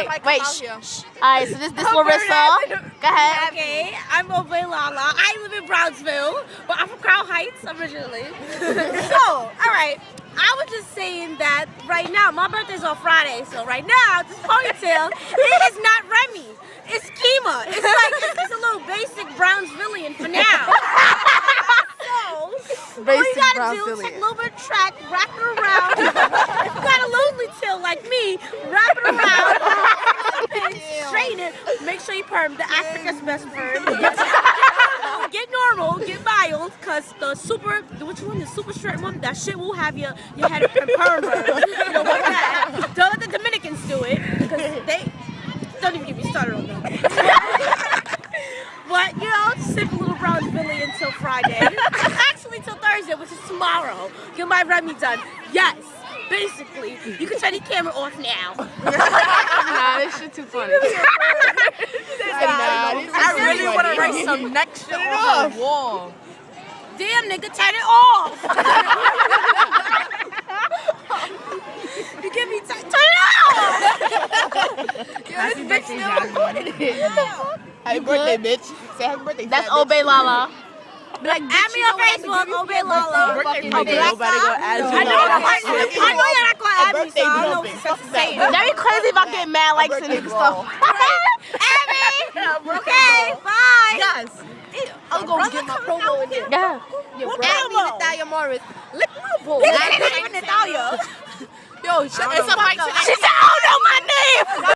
right. Wait. Alright, so this Larissa. Go ahead. Okay, I'm Obey Lala. I live in Brownsville, but I'm from Crown Heights originally. So, alright. I was just saying that right now, my birthday's on Friday, so right now, this ponytail, it is not Remy. It's Kima. It's like, it's a little basic Brownsvillian for now. So, all you gotta do is take a little bit of track, wrap it around. If you got a lonely tail like me, wrap it around, straighten it, make sure you perm the Africa's best perm. Get normal, get mild, cause the super straight one, that shit will have your head perm burn. You know what that? Don't let the Dominicans do it, cause they don't even get me started on them. But you know, sip a little Brownsville until Friday. Actually, till Thursday, which is tomorrow. Get my Remy done. Yes. Basically, you can turn the camera off now. Nah, this shit too funny. I really want to write some next shit on the wall. Damn, nigga, turn it off. You give me turn it off. This bitch still recording it. Happy birthday, bitch. Say happy birthday. That's Obey Lala. Like, add me on Facebook, Obey Lala. Nobody gonna add you. I know you're not gonna add me, so I don't know what to say. That'd be crazy if I get mad likes and stuff. Add me. Okay, bye. Yes. I'm gonna get my promo in there. Yeah. Add me, Natalia Morris. Lick my ball. Natalia. Yo, shut the fuck up. She said, "Oh no, my name."